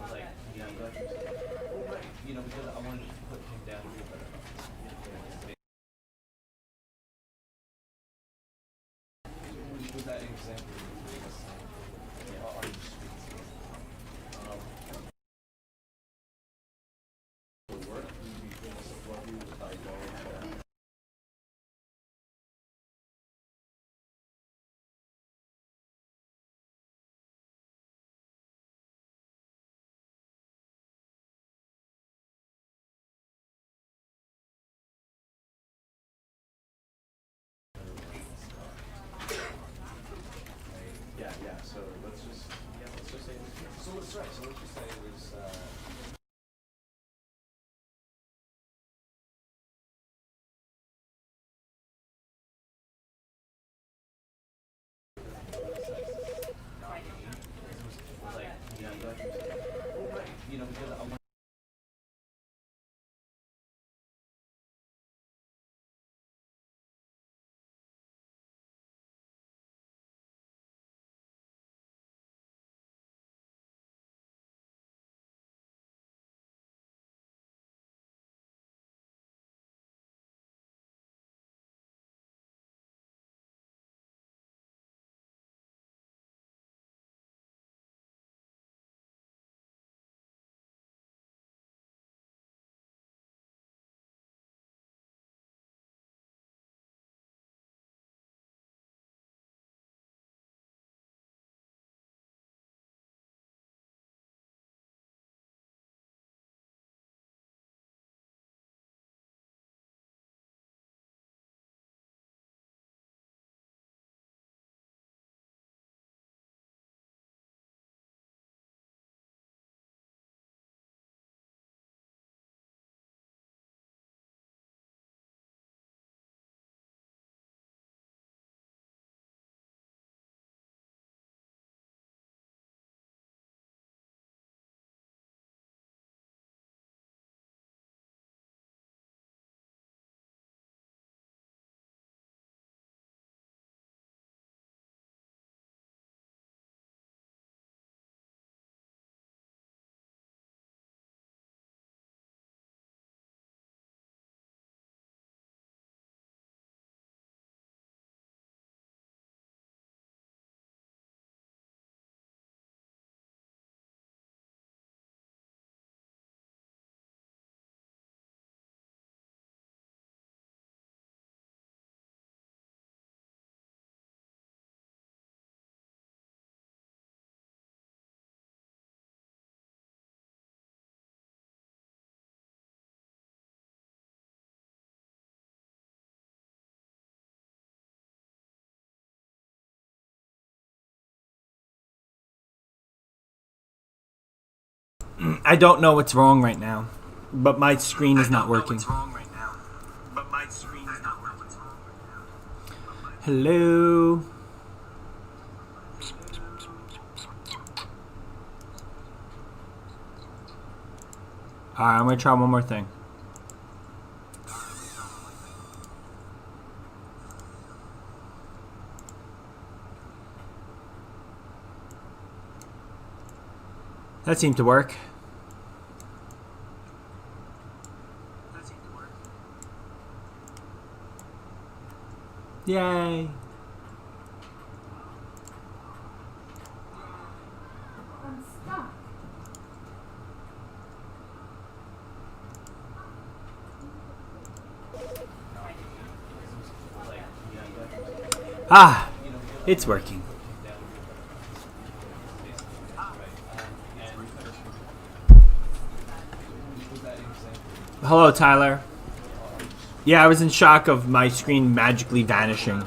Like, yeah, I'm glad you said that. Well, right, because I wanted to put him down here, but with that example, are you streets? Work, we support you with our goals. Yeah. So let's just say. So let's right. So let's just say it was. Like, yeah, I'm glad you said that. Well, right, because I want. I don't know what's wrong right now, but my screen is not working. Hello. Alright, I'm gonna try one more thing. That seemed to work. Yay. I'm stuck. Ah, it's working. Hello, Tyler. Yeah, I was in shock of my screen magically vanishing.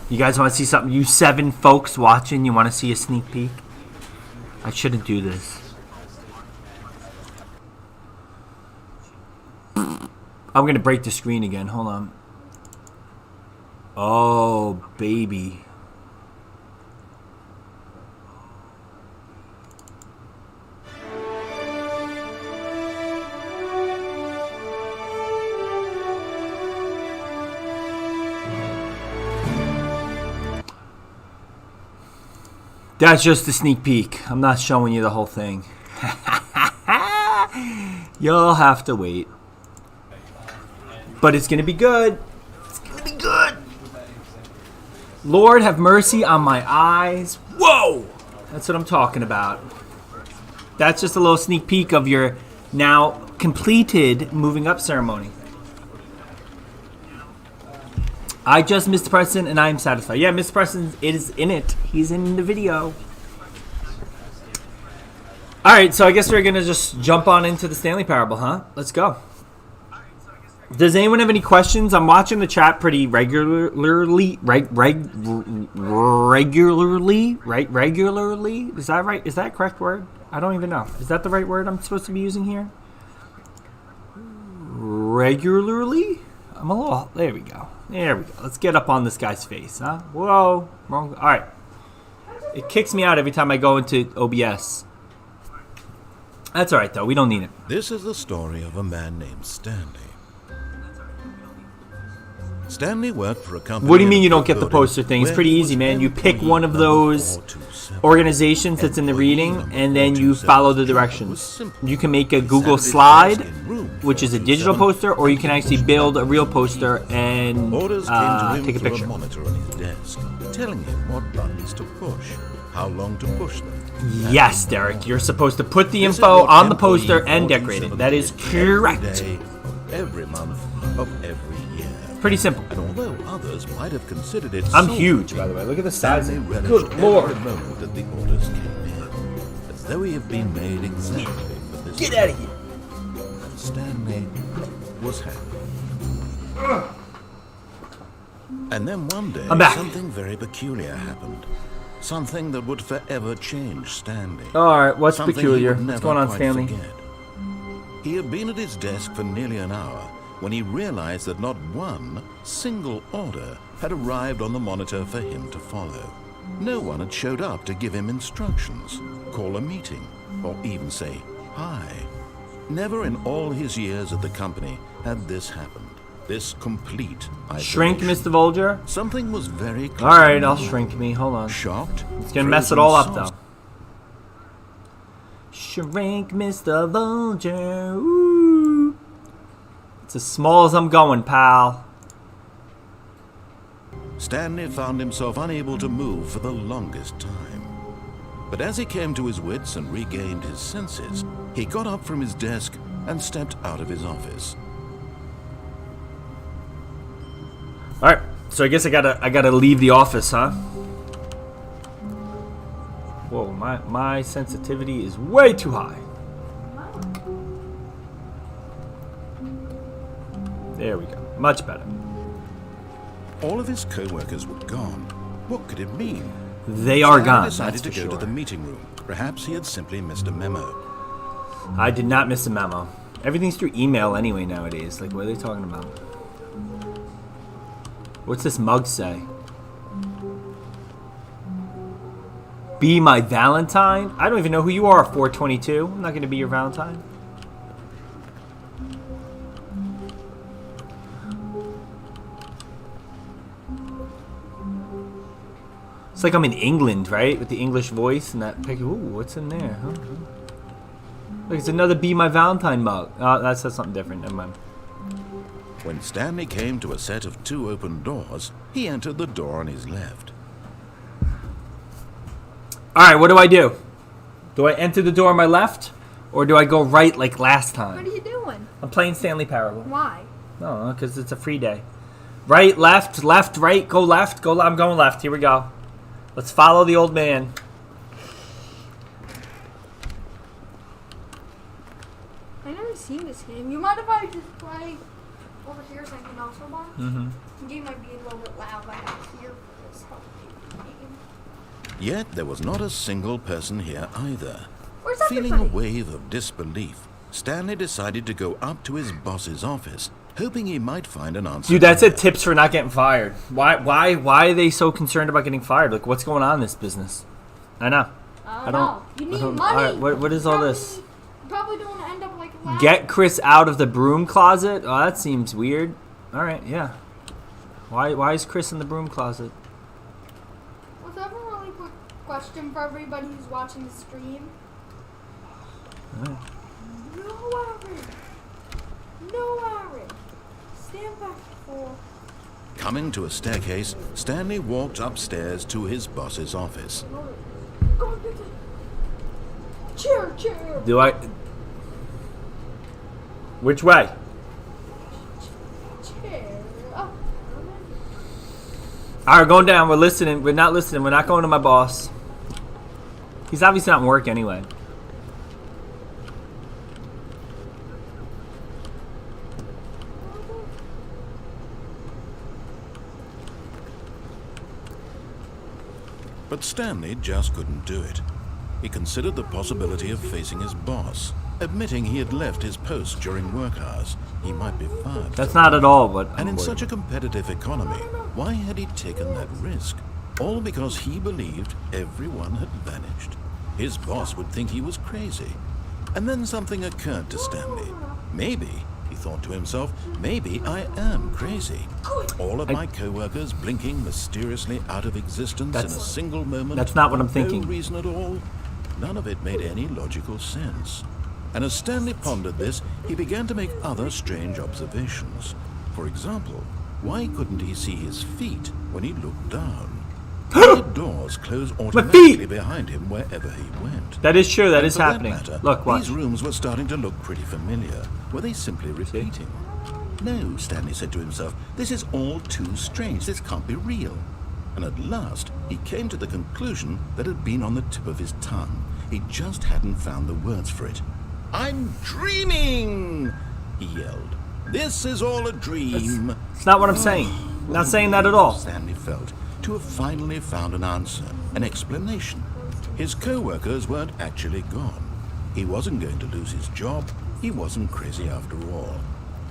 You guys want to see something? You 7 folks watching, you want to see a sneak peek? I shouldn't do this. I'm going to break the screen again. Hold on. Oh, baby. That's just a sneak peek. I'm not showing you the whole thing. You'll have to wait. But it's going to be good. It's going to be good. Lord, have mercy on my eyes. Whoa! That's what I'm talking about. That's just a little sneak peek of your now completed moving up ceremony. I just missed Preston and I am satisfied. Yeah, Mr. Preston is in it. He's in the video. Alright, so I guess we're going to just jump on into the Stanley Parable, huh? Let's go. Does anyone have any questions? I'm watching the chat pretty regularly. Regularly? Is that right? Is that a correct word? I don't even know. Is that the right word I'm supposed to be using here? Regularly? I'm a little... There we go. There we go. Let's get up on this guy's face, huh? Whoa. Wrong. All right. It kicks me out every time I go into OBS. That's all right, though. We don't need it. This is the story of a man named Stanley. Stanley worked for a company. What do you mean you don't get the poster thing? It's pretty easy, man. You pick one of those organizations that's in the reading, and then you follow the directions. You can make a Google slide, which is a digital poster, or you can actually build a real poster and take a picture. Monitor on his desk, telling him what buttons to push, how long to push them. Yes, Derek, you're supposed to put the info on the poster and decorate it. That is correct. Every month of every year. Pretty simple. And although others might have considered it I'm so huge, by the way. Look at the size. Stanley relished Good lord. every moment that the orders came in, as though he had been made exactly for this. Get out of here. And Stanley was happy. And then one day, I'm back. something very peculiar happened. Something that would forever change Stanley. All right, what's Something he peculiar? would What's never going on, quite Stanley? forget. He had been at his desk for nearly an hour when he realized that not one single order had arrived on the monitor for him to follow. No one had showed up to give him instructions, call a meeting, or even say hi. Never in all his years at the company had this happened. This complete Shrink, isolation. Mr. Volger. Something was very clear. All right, I'll shrink me. Hold on. Shocked. It's gonna mess it all up, though. Shrink, Mr. Vulture. Ooh. It's as small as I'm going, pal. Stanley found himself unable to move for the longest time. But as he came to his wits and regained his senses, he got up from his desk and stepped out of his office. All right, so I guess I gotta leave the office, huh? Whoa, my sensitivity is way too high. There we go, much better. All of his co-workers were gone. What could it mean? They are Stanley gone, decided that's for to go sure. to the meeting room. Perhaps he had simply missed a memo. I did not miss a memo. Everything's through email anyway nowadays. Like, what are they talking about? What's this mug say? Be my Valentine? I don't even know who you are, 422. I'm not going to be your Valentine. It's like I'm in England, right? With the English voice and that pic. Ooh, what's in there? Huh? Look, it's another Be My Valentine mug. Oh, that says something different. Never mind. When Stanley came to a set of two open doors, he entered the door on his left. Alright, what do I do? Do I enter the door on my left? Or do I go right like last What are time? you doing? I'm playing Stanley Parable. Why? No, because it's a free day. Right, left, right, go left, go left. I'm going left. Here we go. Let's follow the old man. I've never seen this game. You mind if I just play over here so I can also watch? Mm-hmm. The game might be a little bit loud. I have to hear for this whole game. Yet there was not a single person here either. Where's Feeling everybody? a wave of disbelief, Stanley decided to go up to his boss's office, hoping he might find an answer. Dude, that's there. it. Tips for not getting fired. Why are they so concerned about getting fired? Like, what's going on in this business? I know. I don't know. You need money. Alright, what is all this? Probably don't want to end up like last. Get Chris out of the broom closet? Oh, that seems weird. Alright, yeah. Why is Chris in the broom closet? Was everyone really put question for everybody who's watching the stream. Alright. No, Aaron. No, Aaron. Stand back for. Coming to a staircase, Stanley walked upstairs to his boss's office. Go and get it. Chair. Do I? Which way? Chair. Oh. Alright, going down. We're listening. We're not listening. We're not going to my boss. He's obviously not in work anyway. But Stanley just couldn't do it. He considered the possibility of facing his boss. Admitting he had left his post during work hours, he might be fired. That's not at all what And I'm in worried such a about. competitive economy, why had he taken that risk? All because he believed everyone had vanished. His boss would think he was crazy. And then something occurred to Stanley. Maybe, he thought to himself, maybe I am crazy. All of my co-workers blinking mysteriously out of existence in a single moment. That's not what I'm for thinking. No reason at all. None of it made any logical sense. And as Stanley pondered this, he began to make other strange observations. For example, why couldn't he see his feet when he looked down? Why did doors close automatically behind him wherever he went? That is true. That And is for happening. matter, Look, watch. These rooms were starting to look pretty familiar. Were they simply repeating? No, Stanley said to himself, this is all too strange. This can't be real. And at last, he came to the conclusion that had been on the tip of his tongue. He just hadn't found the words for it. I'm dreaming, he yelled. This is all a dream. It's not what I'm saying. Not saying that at all. Stanley felt to have finally found an answer, an explanation. His co-workers weren't actually gone. He wasn't going to lose his job. He wasn't crazy after all.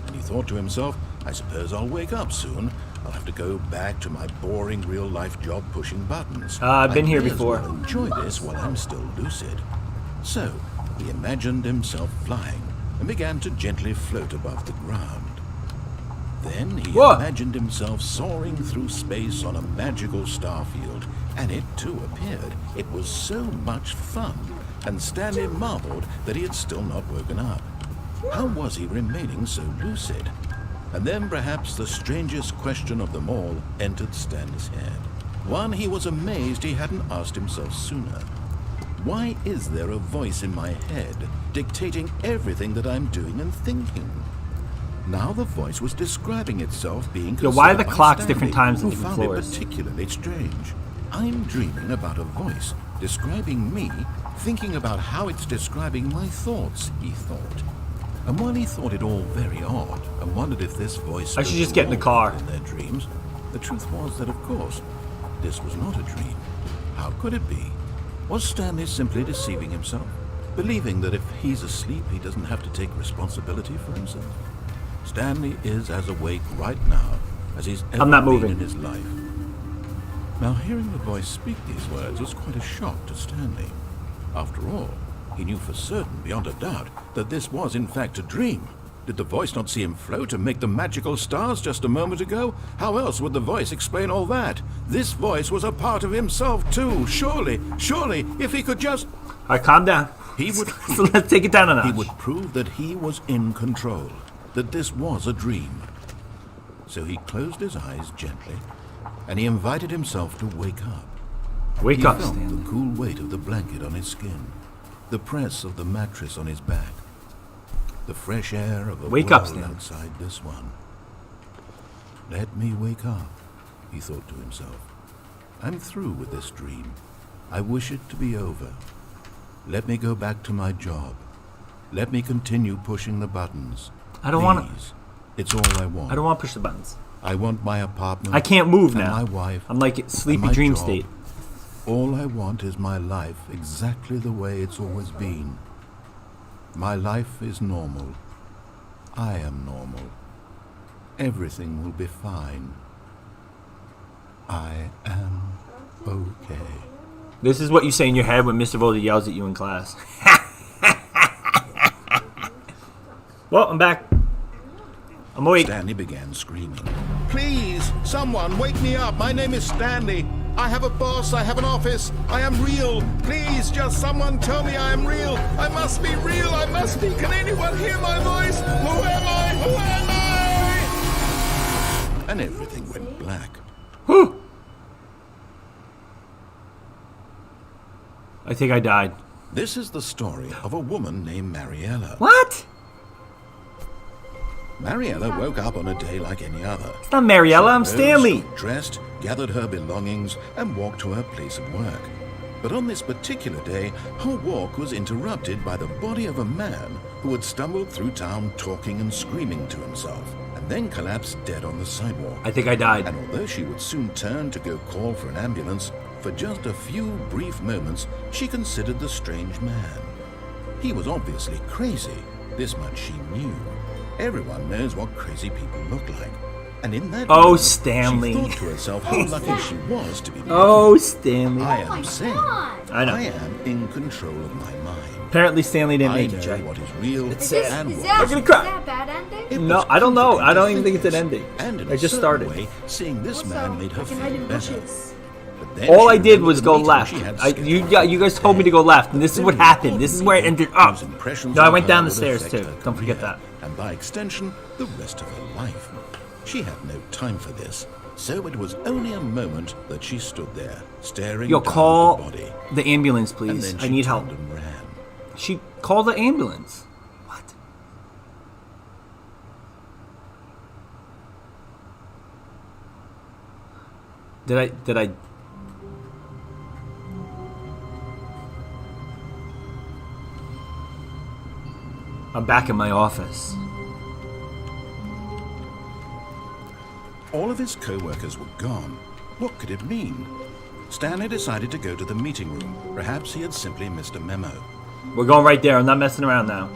And he thought to himself, I suppose I'll wake up soon. I'll have to go back to my boring real-life job pushing buttons. I've been I here may as before. well enjoy this while I'm still lucid. So, he imagined himself flying and began to gently float above the ground. Then he What? imagined himself soaring through space on a magical starfield, and it too appeared. It was so much fun, and Stanley marveled that he had still not woken up. How was he remaining so lucid? And then perhaps the strangest question of them all entered Stanley's head. One he was amazed he hadn't asked himself sooner. Why is there a voice in my head dictating everything that I'm doing and thinking? Now the voice was describing itself being Yo, why are the considered by clocks Stanley, different times who on different found it floors? particularly strange. I'm dreaming about a voice describing me, thinking about how it's describing my thoughts, he thought. And while he thought it all very odd and wondered if this voice I should spoke just to get in the all car. people in their dreams, the truth was that, of course, this was not a dream. How could it be? Was Stanley simply deceiving himself, believing that if he's asleep, he doesn't have to take responsibility for himself? Stanley is as awake right now as he's ever I'm not been moving. in his life. Now, hearing the voice speak these words was quite a shock to Stanley. After all, he knew for certain, beyond a doubt, that this was in fact a dream. Did the voice not see him float and make the magical stars just a moment ago? How else would the voice explain all that? This voice was a part of himself too. Surely, if he could just... Alright, calm down. He would... So let's take it down a notch. He would prove that he was in control, that this was a dream. So he closed his eyes gently, and he invited himself to wake up. Wake He up, felt Stanley. the cool weight of the blanket on his skin, the press of the mattress on his back, the fresh air of a Wake up, world Stanley. outside this one. Let me wake up, he thought to himself. I'm through with this dream. I wish it to be over. Let me go back to my job. Let me continue pushing the buttons. I don't want to. Please. It's all I want. I don't want to push the buttons. I want my apartment. I can't move and now. my wife. I'm like sleepy and my dream job. state. All I want is my life exactly the way it's always been. My life is normal. I am normal. Everything will be fine. I am okay. This is what you say in your head when Mr. Volder yells at you in class. Well, I'm back. I'm awake. Stanley began screaming. Please, someone, wake me up. My name is Stanley. I have a boss. I have an office. I am real. Please, just someone tell me I am real. I must be real. I must be. Can anyone hear my voice? Who am I? Who am I? And everything went black. I think I died. This is the story of a woman named Mariella. What? Mariella woke up on a day like any other. It's not Mariella, I'm She Stanley. rose, dressed, gathered her belongings, and walked to her place of work. But on this particular day, her walk was interrupted by the body of a man who had stumbled through town talking and screaming to himself, and then collapsed dead on the sidewalk. I think I died. And although she would soon turn to go call for an ambulance, for just a few brief moments, she considered the strange man. He was obviously crazy. This much she knew. Everyone knows what crazy people look like. And in that Oh, moment, Stanley. she thought to herself how lucky she was to be Oh, Stanley. I Oh my am sane. God. I know. I am in control of my mind. Apparently Stanley didn't I make it, know Jay. what is real It's Is sad. and is what that, I'm gonna is cry. that a bad ending? It No, was I don't know. comforting I don't to even think it's an this. ending. And in I a just certain started. way, seeing this man made her I can feel hide in the better. bushes. But then All she I did was remembered go the meeting left. she had You guys told me to go left, and this is what happened. This is where it ended up. Whose impressions No, I of went her down the would stairs affect too. her Don't forget career, that. And by extension, the rest of her life. She had no time for this, so it was only a moment that she stood there, staring Yo, down call at the body. the ambulance, And please. then I she need help. turned and ran. She called the ambulance. What? Did I? I'm back in my office. All of his co-workers were gone. What could it mean? Stanley decided to go to the meeting room. Perhaps he had simply missed a memo. We're going right there. I'm not messing around now.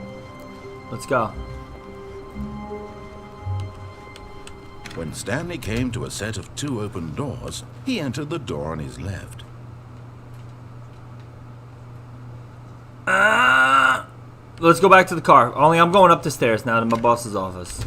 Let's go. When Stanley came to a set of 2 open doors, he entered the door on his left. Let's go back to the car. Only I'm going up the stairs now to my boss's office.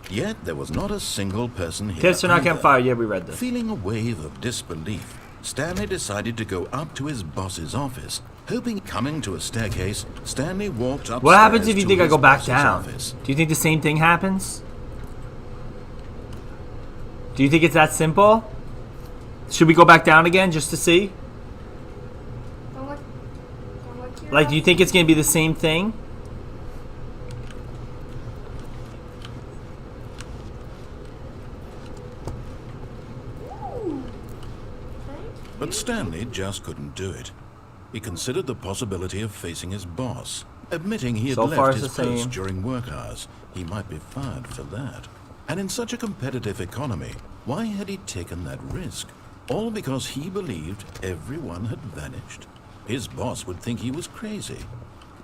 Yet there was not a single person here. Kids are not either. getting fired. Yeah, we read this. Feeling a wave of disbelief, Stanley decided to go up to his boss's office. Hoping coming to a staircase, Stanley walked upstairs. What happens if you to think I his go back boss's down? office. Do you think the same thing happens? Do you think it's that simple? Should we go back down again just to see? Don't look here. Like, do you think it's going to be the same thing? Ooh. Thank But Stanley just couldn't do it. He considered the possibility of facing his boss, admitting he had So far left it's his the same. post during work hours. He might be fired for that. And in such a competitive economy, why had he taken that risk? All because he believed everyone had vanished. His boss would think he was crazy.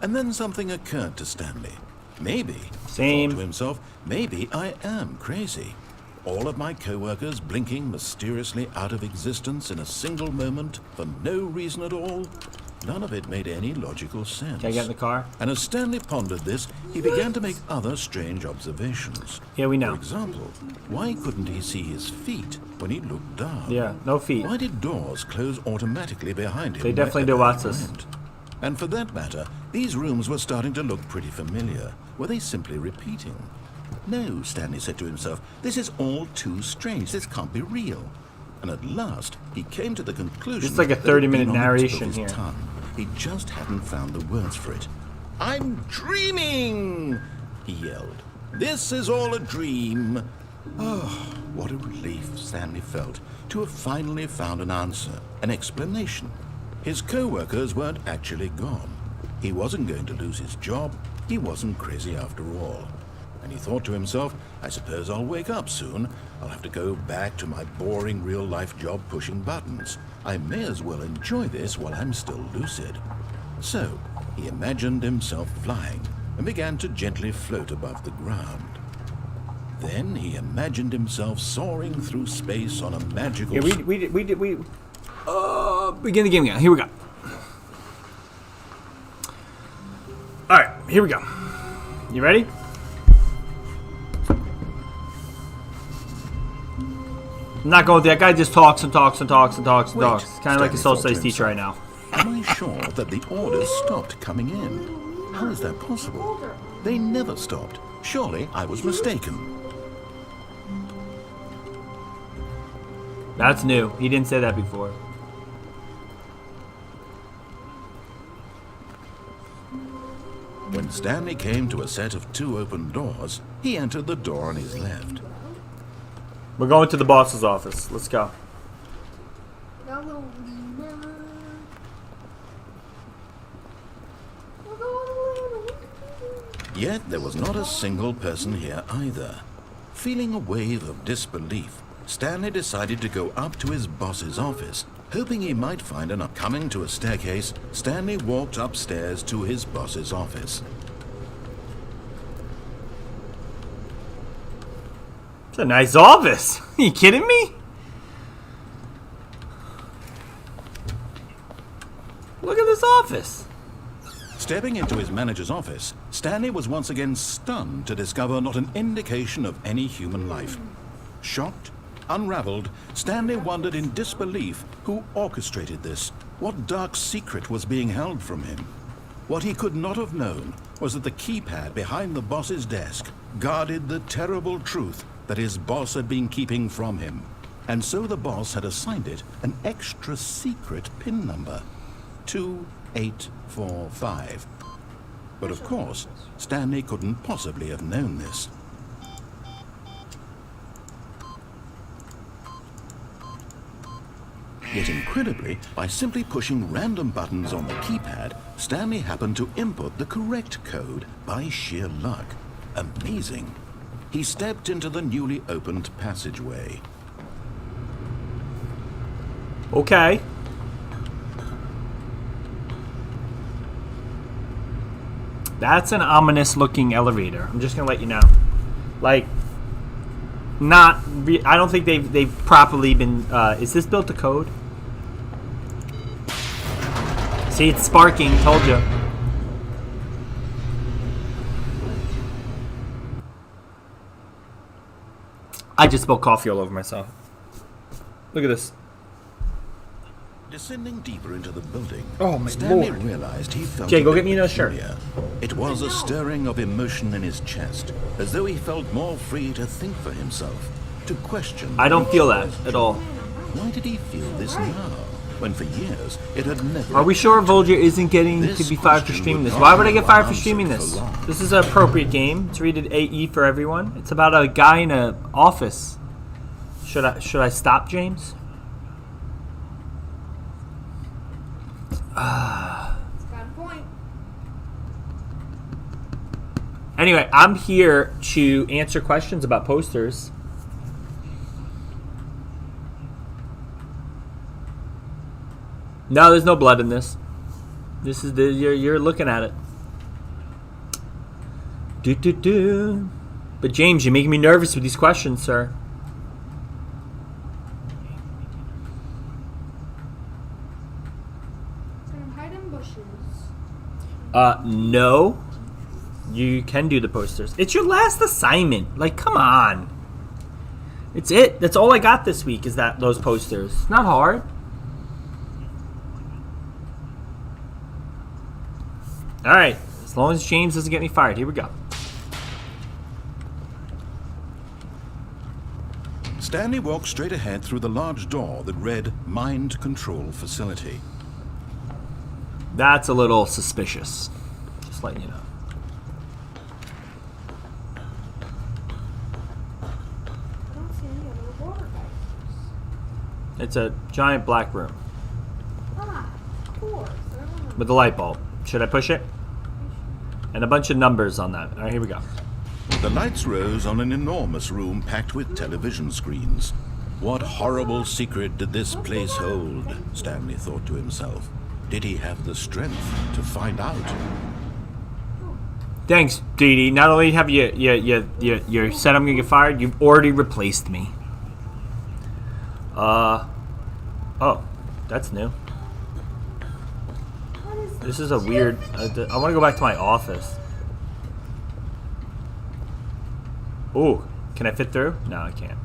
And then something occurred to Stanley. Maybe, he Same. thought to himself, maybe I am crazy. All of my co-workers blinking mysteriously out of existence in a single moment for no reason at all. None of it made any logical sense. Can I get in the car? And as Stanley pondered this, he began to make other strange observations. Yeah, we know. For example, why couldn't he see his feet when he looked down? Yeah, no feet. Why did doors close automatically behind him? They definitely do, wherever he Watsus. went? And for that matter, these rooms were starting to look pretty familiar. Were they simply repeating? No, Stanley said to himself, this is all too strange. This can't be real. And at last, he came to the conclusion It's like a that it had 30-minute been on the tip narration of his here. tongue. He just hadn't found the words for it. I'm dreaming, he yelled. This is all a dream. Oh, what a relief Stanley felt to have finally found an answer, an explanation. His co-workers weren't actually gone. He wasn't going to lose his job. He wasn't crazy after all. And he thought to himself, I suppose I'll wake up soon. I'll have to go back to my boring real-life job pushing buttons. I may as well enjoy this while I'm still lucid. So, he imagined himself flying and began to gently float above the ground. Then he imagined himself soaring through space on a magical... Yeah, begin the game again. Here we go. here we go. You ready? I'm not going with that guy. Just talks and talks and talks and talks and Wait, talks. Kind of like a Stanley social thought to studies teacher right now. Am I sure that the orders stopped coming in? How is that possible? They never stopped. Surely I was mistaken. That's new. He didn't say that before. When Stanley came to a set of 2 open doors, he entered the door on his left. We're going to the boss's office. Let's go. Yet there was not a single person here either. Feeling a wave of disbelief, Stanley decided to go up to his boss's office. Hoping he might find an coming to a staircase, Stanley walked upstairs to his boss's office. It's a nice office. Are you kidding me? Look at this office. Stepping into his manager's office, Stanley was once again stunned to discover not an indication of any human life. Shocked, unraveled, Stanley wondered in disbelief who orchestrated this. What dark secret was being held from him? What he could not have known was that the keypad behind the boss's desk guarded the terrible truth that his boss had been keeping from him. And so the boss had assigned it an extra secret PIN number, 2845. But of course, Stanley couldn't possibly have known this. Yet incredibly, by simply pushing random buttons on the keypad, Stanley happened to input the correct code by sheer luck. Amazing. He stepped into the newly opened passageway. Okay. That's an ominous looking elevator. I'm just gonna let you know. Like, I don't think they've properly been. Is this built to code? See, it's sparking. Told you. I just spilled coffee all over myself. Look at this. Descending deeper into the building, Oh, my Stanley Lord. realized he felt Jay, a go bit get me another shirt. peculiar. It was a stirring of emotion in his chest, as though he felt more free to think for himself, to question. I don't feel that at all. Why did he feel this now, when for years it had never... Are we sure Volger isn't getting to be fired for streaming this? Why would I get fired for streaming this? This is an appropriate game. It's rated AE for everyone. It's about a guy in an office. Should I stop, James? It's got a point. Anyway, I'm here to answer questions about posters. No, there's no blood in this. This is you're looking at it. But James, you're making me nervous with these questions, sir. Hide in bushes. No. You can do the posters. It's your last assignment. Like, come on. It's it. That's all I got this week is those posters. It's not hard. All right. As long as James doesn't get me fired. Here we go. Stanley walked straight ahead through the large door that read Mind Control Facility. That's a little suspicious. Just letting you know. I don't see any other water guys. It's a giant black room Ah, of course. I don't know. with a light bulb. Should I push it? And a bunch of numbers on that. All right, here we go. The lights rose on an enormous room packed with television screens. What horrible secret did this place hold? Stanley thought to himself. Did he have the strength to find out? Thanks, Dee Dee. Not only have you said I'm gonna get fired, you've already replaced me. Oh, that's new. What is This is a weird. I want to go back to my office. Ooh, can I fit through? No, I can't.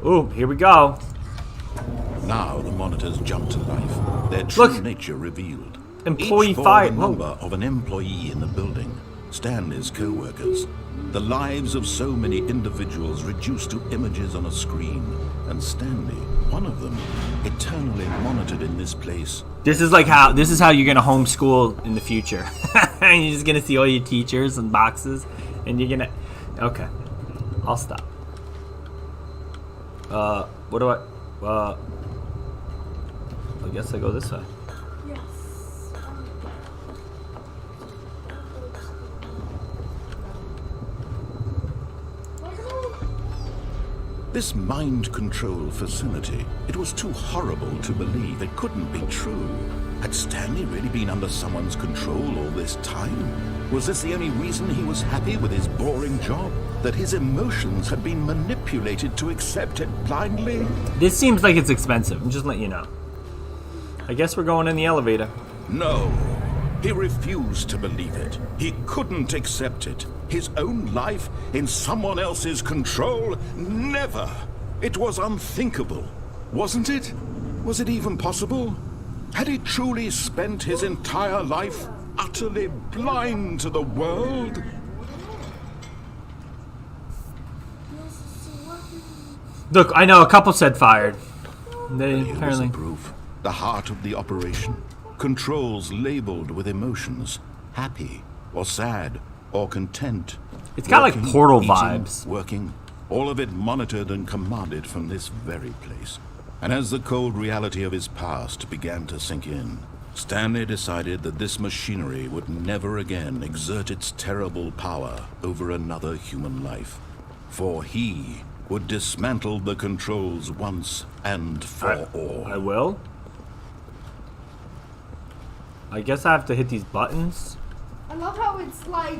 Ooh, here we go. Now the monitors jump to life, their true Look. nature revealed. Employee Each bore fight. the Whoa. number of an employee in the building, Stanley's co-workers, the lives of so many individuals reduced to images on a screen, and Stanley, one of them, eternally monitored in this place. This is how you're gonna homeschool in the future. And you're just gonna see all your teachers and boxes, and you're gonna. Okay, I'll stop. What do I guess I go this way. Yes. This mind control facility, it was too horrible to believe. It couldn't be true. Had Stanley really been under someone's control all this time? Was this the only reason he was happy with his boring job? That his emotions had been manipulated to accept it blindly? This seems like it's expensive. I'm just letting you know. I guess we're going in the elevator. No. He refused to believe it. He couldn't accept it. His own life in someone else's control? Never. It was unthinkable. Wasn't it? Was it even possible? Had he truly spent his entire life utterly blind to the world? Look, I know a couple said fired. They Here was apparently. the proof. The heart of the operation. Controls labeled with emotions. Happy or sad or content. It's got like Working, Portal eating, vibes. Working. All of it monitored and commanded from this very place. And as the cold reality of his past began to sink in, Stanley decided that this machinery would never again exert its terrible power over another human life. For he would dismantle the controls once and for all. I will. I guess I have to hit these buttons. I love how it's like,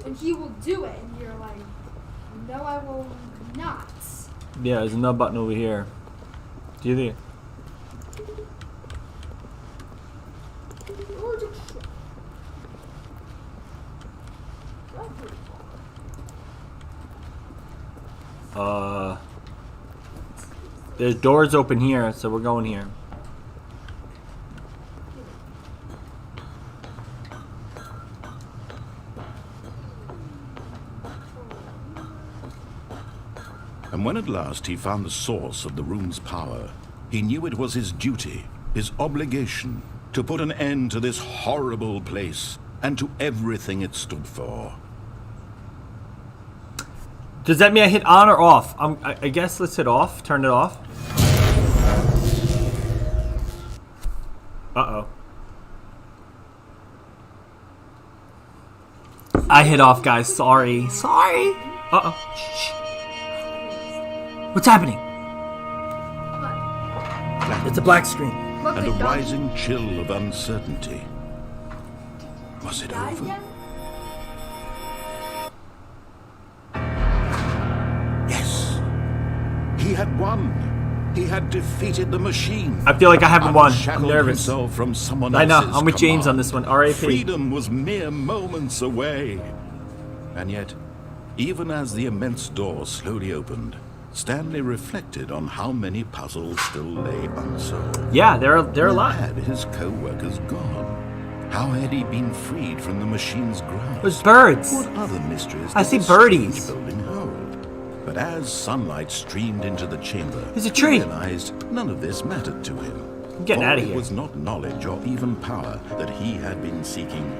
and he will do it, and you're like, no, I will not. Yeah, there's another button over here. Do you think? There's doors open here, so we're going here. And when at last he found the source of the room's power, he knew it was his duty, his obligation, to put an end to this horrible place and to everything it stood for. Does that mean I hit on or off? I guess let's hit off. Turn it off. Uh-oh. I hit off, guys. Sorry. Sorry. Uh-oh. Shh. What's happening? It's a black screen. Look, And a the dog rising chill of uncertainty. Was it died over? again? Yes. He had won. He had defeated the machine. I feel like I haven't won. I'm Unshackled nervous. himself from someone I know. else's I'm with James on command. this one. R.I.P. Freedom was mere moments away. And yet, even as the immense door slowly opened, Stanley reflected on how many puzzles still lay unsolved. Yeah, they're a Where lot. had his co-workers gone? How had he been freed from the machine's grasp? There's birds. What other mysteries I did see this birdies. strange building hold? But as sunlight streamed into the chamber, There's a tree. he realized none of this mattered to him. I'm getting For out of it here. was not knowledge or even power that he had been seeking,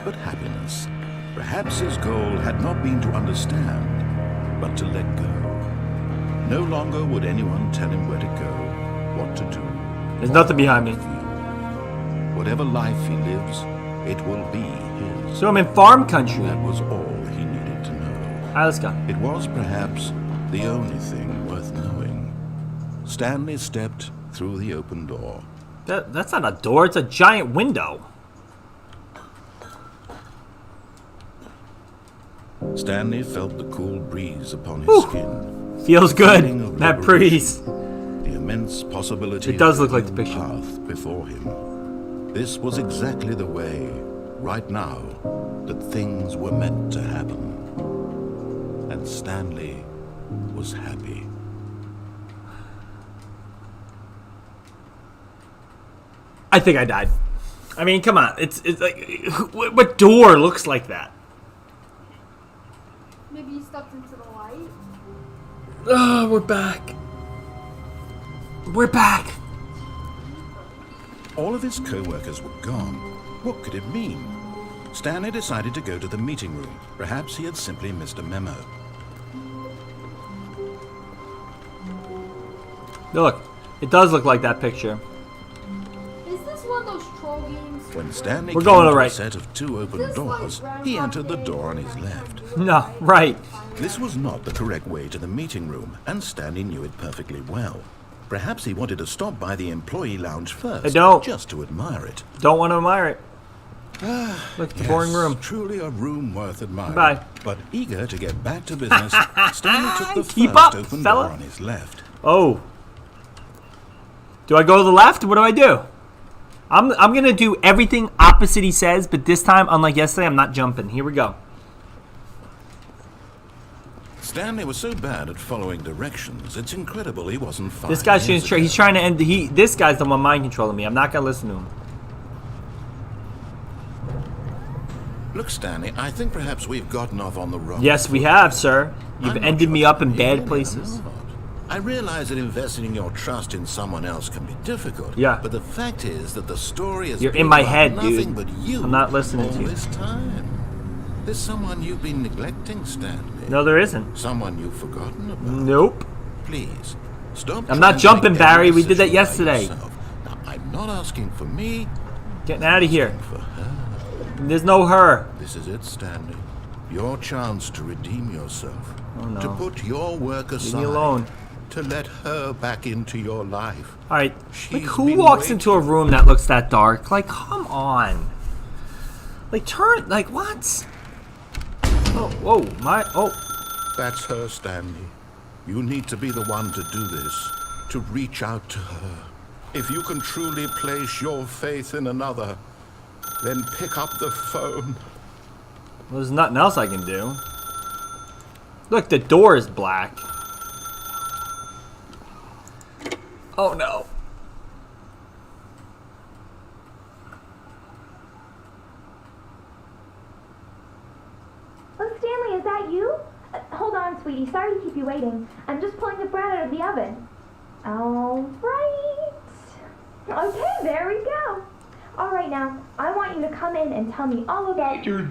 but happiness. Perhaps his goal had not been to understand, but to let go. No longer would anyone tell him where to go, what to do. There's nothing behind me. Whatever life he lives, it will be his. So I'm in farm country. That was all he needed to know. Alright, let's go. It was perhaps the only thing worth knowing. Stanley stepped through the open door. That's not a door. It's a giant window. Stanley felt the cool breeze upon his Whew. skin. Feels Feeling good. of That liberation. breeze. The immense possibility It does of look like the new picture. path before him. This was exactly the way, right now, that things were meant to happen. and Stanley was happy. I think I died. I mean, come on. It's like, what door looks like that? Maybe you stepped into the light. Oh, we're back. We're back. All of his co-workers were gone. What could it mean? Stanley decided to go to the meeting room. Perhaps he had simply missed a memo. Look, it does look like that picture. Is this one of those troll games? When Stanley We're came going to to a right. set of 2 open Is this doors, like he Groundhog entered the Day? door on his left. No, right. This was not the correct way to the meeting room, and Stanley knew it perfectly well. Perhaps he wanted to stop by the employee lounge first, I don't. just to admire it. Don't want to admire it. Look, it's a boring Yes, room. Truly a room worth admiring. Bye. But eager to get back to business, Stanley took the Keep first up, open fella. door on his left. Oh. Do I go to the left? What do I do? I'm going to do everything opposite he says, but this time, unlike yesterday, I'm not jumping. Here we go. Stanley was so bad at following directions, it's incredible he wasn't 5 This guy's years trying, he's ago. trying to end. This guy's the one mind controlling me. I'm not going to listen to him. Look, Stanley, I think perhaps we've gotten off on the wrong Yes, we foot. have, sir. You've I'm not ended sure me up in Stanley, bad really, places. I'm not. I realize that investing your trust in someone else can be difficult. Yeah. But the fact is that the story is You're in my head, nothing dude. but you I'm not listening all to you. this time. There's someone you've been neglecting, Stanley. No, there isn't. Someone you've forgotten about. Nope. Please, stop. I'm not trying to jumping, make Barry. every We did that decision by yesterday. yourself. Now, I'm not asking for me, Getting out of here. for her. There's no her. This is it, Stanley. Your chance to redeem yourself. Oh, no. To put your work aside. Leave me alone. To let her back into your life. All right. Like, She's who been walks waiting. into a room that looks that dark? Like, come on. Like, turn. Like, what? Oh, whoa. My. Oh. That's her, Stanley. You need to be the one to do this. To reach out to her. If you can truly place your faith in another, then pick up the phone. Well, there's nothing else I can do. Look, the door is black. Oh, no. Oh, Stanley, is that you? Hold on, sweetie. Sorry to keep you waiting. I'm just pulling the bread out of the oven. All right. Okay, there we go. All right, now, I want you to come in and tell me all about your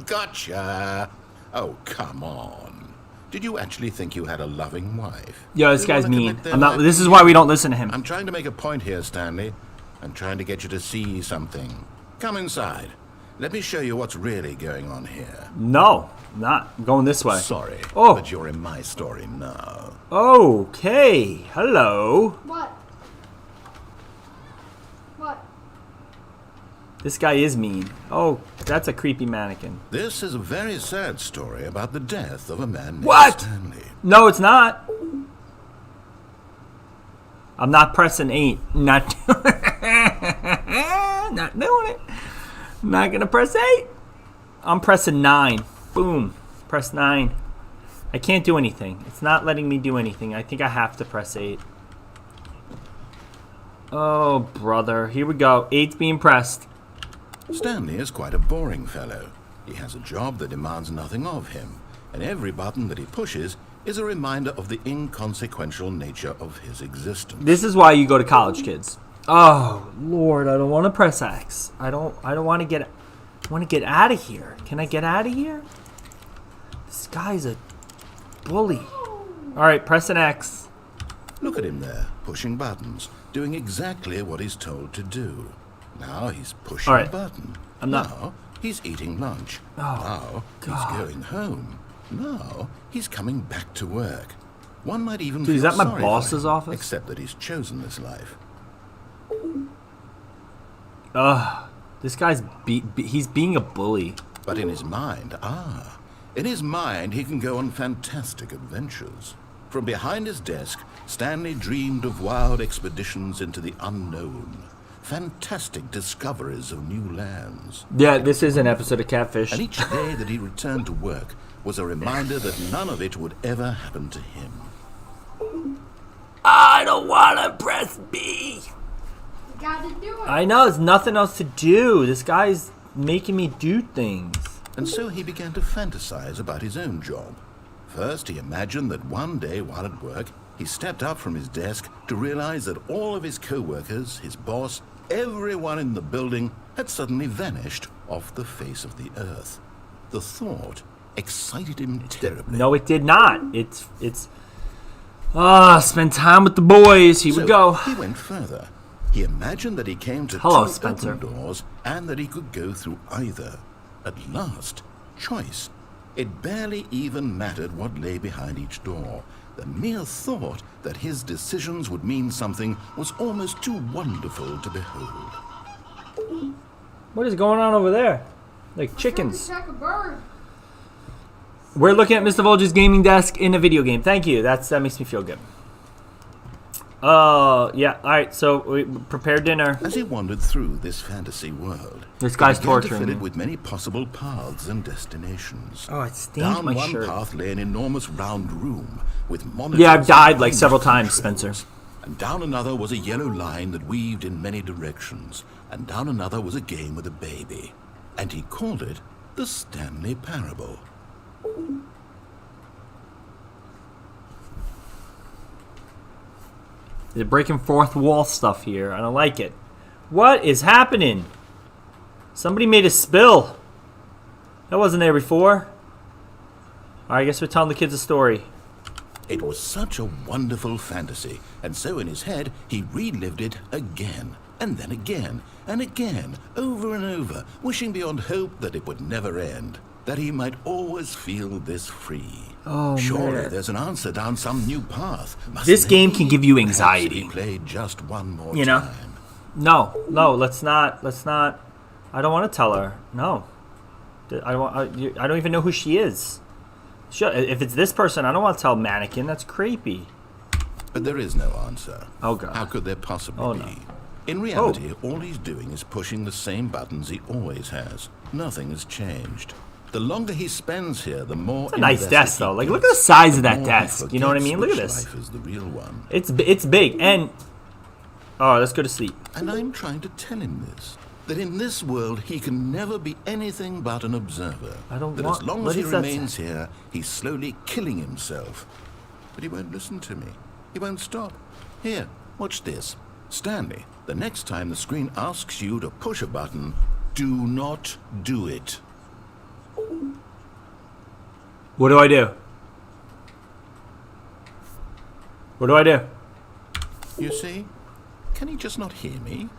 Gotcha. Oh, come on. Did you actually think you had a loving wife? Yo, this They guy's wanna mean. commit their I'm not. life This to is you. why we don't listen to him. I'm trying to make a point here, Stanley. I'm trying to get you to see something. Come inside. Let me show you what's really going on here. No, not I'm going this way. Sorry, Oh. but you're in my story now. Okay. Hello. What? What? This guy is mean. Oh, that's a creepy mannequin. This is a very sad story about the death of a man named What? Stanley. No, it's not. I'm not pressing 8. Not doing it. Not doing it. Not gonna press 8. I'm pressing 9. Boom. Press 9. I can't do anything. It's not letting me do anything. I think I have to press 8. Oh, brother. Here we go. 8's being pressed. Stanley is quite a boring fellow. He has a job that demands nothing of him, and every button that he pushes is a reminder of the inconsequential nature of his existence. This is why you go to college, kids. Oh, Lord, I don't want to press X. I don't want to get I want to get out of here. Can I get out of here? This guy's a bully. All right, press an X. Look at him there, pushing buttons, doing exactly what he's told to do. Now he's pushing All right. a button. I'm not- Now he's eating lunch. Oh, Now God. he's going home. Now he's coming back to work. One might even Dude, is feel that my sorry for boss's him, office? Except that he's chosen this life. This guy's he's being a bully. But in his mind, in his mind he can go on fantastic adventures. From behind his desk, Stanley dreamed of wild expeditions into the unknown, fantastic discoveries of new lands. Yeah, this is an episode of Catfish. And each day that he returned to work was a reminder that none of it would ever happen to him. I don't want to press B. You gotta do it. I know, there's nothing else to do. This guy's making me do things. And so he began to fantasize about his own job. First, he imagined that one day while at work, he stepped up from his desk to realize that all of his co-workers, his boss, everyone in the building had suddenly vanished off the face of the earth. The thought excited him terribly. No, it did not. It's spend time with the boys. Here we So go. he went further. He imagined that he came to Hello, two Spencer. open doors and that he could go through either. At last, choice. It barely even mattered what lay behind each door. The mere thought that his decisions would mean something was almost too wonderful to behold. What is going on over there? Like chickens. Check a bird. We're looking at Mr. Volge's gaming desk in a video game. Thank you. That makes me feel good. Yeah. All right. So we prepare dinner. As he wandered through this fantasy world, This guy's he began to torturing fill me. it with many possible paths and destinations. Oh, it stained Down my one shirt. path lay an enormous round room with monitors. Yeah, I've died and like several time times, Spencer. And down another was a yellow line that weaved in many directions. And down another was a game with a baby. And he called it the Stanley Parable. They're breaking fourth wall stuff here. I don't like it. What is happening? Somebody made a spill. That wasn't there before. Alright, I guess we're telling the kids a story. It was such a wonderful fantasy, and so in his head he relived it again, and then again, and again, over and over, wishing beyond hope that it would never end, that he might always feel this free. Oh, Surely man. there's an answer down some new path. Mustn't This there game be? can give you Perhaps anxiety. if he played just one more You know? time. No, let's not. I don't want to tell her. No. I don't even know who she is. If it's this person, I don't want to tell Mannequin. That's creepy. But there is no answer. Oh, God. How could there possibly Oh, be? no. In reality, all he's doing is pushing the same buttons he always has. Nothing has changed. The longer he spends here, the more. It's a nice invested desk, he though. Like, gets, look at the size of the that more he desk. You know what I forgets mean? Look at which this. life is the real one. It's big, and oh, let's go to sleep. And I'm trying to tell him this. That in this world he can never be anything but an observer. I don't that want- as long what as he is that? remains here, he's slowly killing himself. But he won't listen to me. He won't stop. Here, watch this. Stanley, the next time the screen asks you to push a button, do not do it. What do I do? What do I do? You see? Can he just not hear me?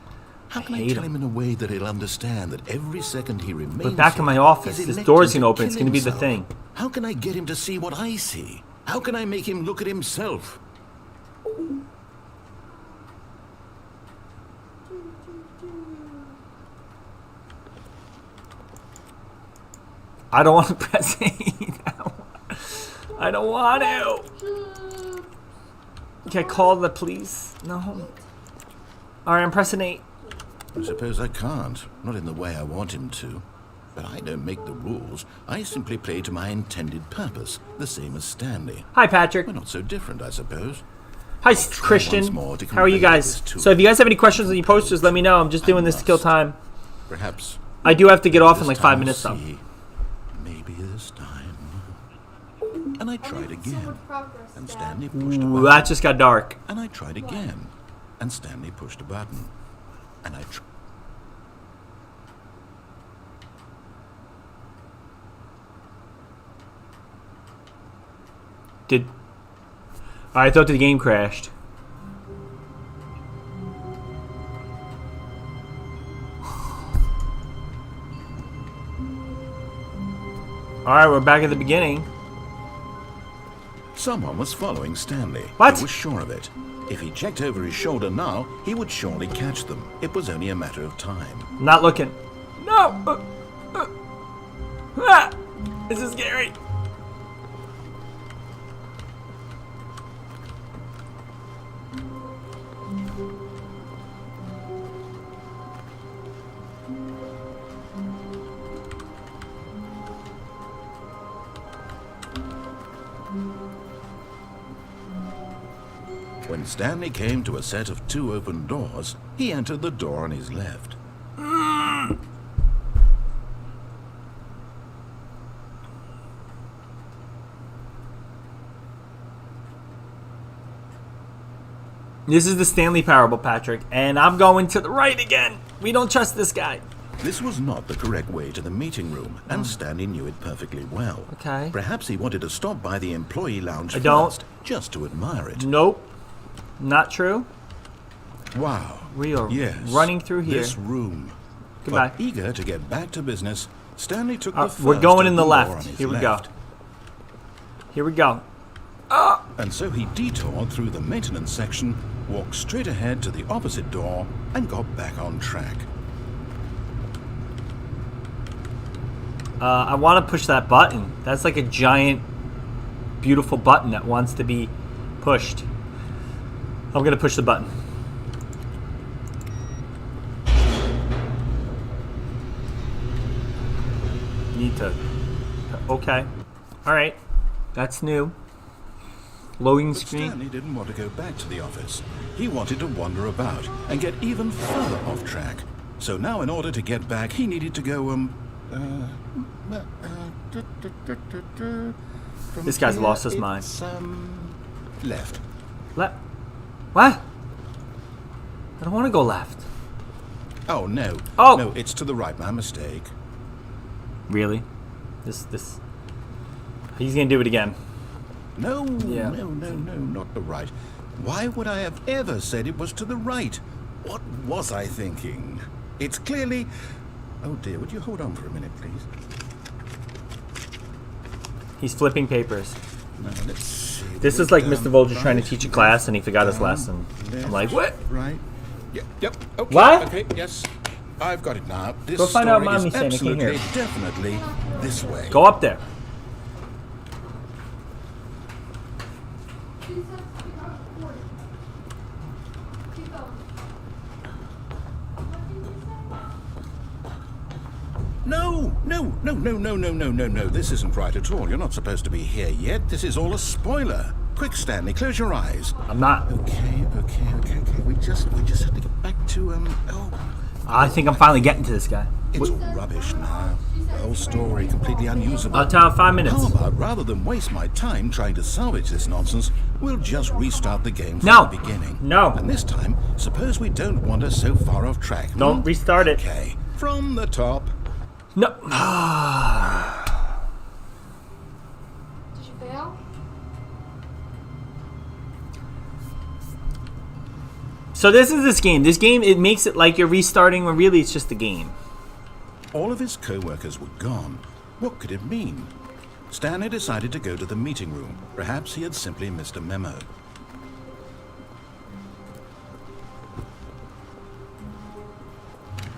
How can I hate tell him. him in a way that he'll understand that every second he remains But back in my here, office, he's this electing door's gonna to open. It's kill gonna be the himself? thing. How can I get him to see what I see? How can I make him look at himself? I don't want to press A. I don't want to. Can I call the police? No. Alright, I'm pressing 8. I suppose I can't. Not in the way I want him to. But I don't make the rules. I simply play to my intended purpose, the same as Stanley. Hi, Patrick. We're not so different, I suppose. Hi, try Christian. once more to How are you convey guys? this to So if you guys have any questions on your posters, let me know. I'm just doing this to kill must. time. Perhaps I do have to get off in this like 5 time minutes, we'll though. see. Maybe this time. And I tried So again. much progress, And Dad. Stanley pushed a Ooh, button. that just got dark. And I tried again. And Stanley pushed a button. And I tried. I thought the game crashed. Alright, we're back at the beginning. Someone was following Stanley. What? He was sure of it. If he checked over his shoulder now, he would surely catch them. It was only a matter of time. I'm not looking. No! Ah! This is scary. When Stanley came to a set of 2 open doors, he entered the door on his left. This is the Stanley Parable, Patrick, and I'm going to the right again. We don't trust this guy. This was not the correct way to the meeting room, and Stanley knew it perfectly well. Okay. Perhaps he wanted to stop by the employee lounge I don't. first, just to admire it. Nope. Not true. Wow. We are Yes, running through here. this room. Goodbye. But eager to get back to business, Stanley took the first We're going in the open door on left. his Here we left. go. Here we go. And so he detoured through the maintenance section, walked straight ahead to the opposite door, and got back on track. I want to push that button. That's like a giant, beautiful button that wants to be pushed. I'm going to push the button. Need to... Okay. Alright. That's new. Loading But screen. Stanley didn't want to go back to the office. He wanted to wander about and get even further off track. So now in order to get back, he needed to go, from This guy's here, lost his mind. it's, left. What? I don't want to go left. Oh, no. Oh. No, it's to the right. My mistake. Really? This... He's going to do it again. No, Yeah. no, not the right. Why would I have ever said it was to the right? What was I thinking? It's clearly... Oh dear, would you hold on for a minute, please? He's flipping papers. Now, let's see. This is like Mr. Volger trying to teach a class and he forgot his lesson. I'm like, what? Right. Yep. Okay. What? Okay. Yes. I've got it now. This Go find out story Mommy is saying I can't hear. absolutely, definitely this way. Go up there. She says you're not recording. Keep going. What did you say? No. This isn't right at all. You're not supposed to be here yet. This is all a spoiler. Quick, Stanley, close your eyes. I'm not. Okay. We just have to get back to I think I'm finally getting to this guy. it's all rubbish now. The whole story completely unusable. I'll tell in 5 minutes. How about rather than waste my time trying to salvage this nonsense, we'll just restart the game from No. the beginning. No. And this time, suppose we don't wander so far off track. Don't restart it. Okay, from the top. No. Did you fail? So this is this game. This game, it makes it like you're restarting when really it's just a game. All of his co-workers were gone. What could it mean? Stanley decided to go to the meeting room. Perhaps he had simply missed a memo.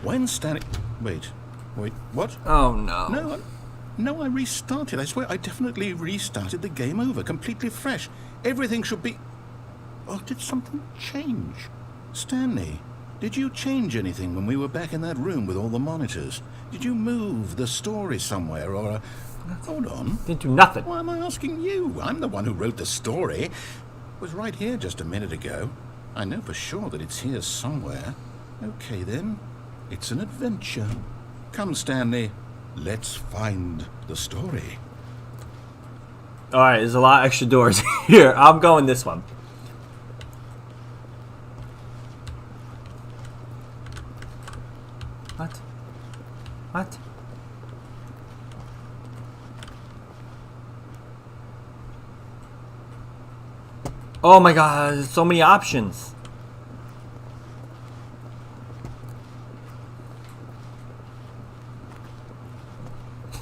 When Stanley... Wait, what? Oh no. No, I restarted. I swear I definitely restarted the game over, completely fresh. Everything should be... Oh, did something change? Stanley, did you change anything when we were back in that room with all the monitors? Did you move the story somewhere or... Hold on. Didn't do nothing. Why am I asking you? I'm the one who wrote the story. It was right here just a minute ago. I know for sure that it's here somewhere. Okay, then. It's an adventure. Come, Stanley. Let's find the story. Alright, there's a lot of extra doors here. I'm going this one. What? Oh my god, there's so many options.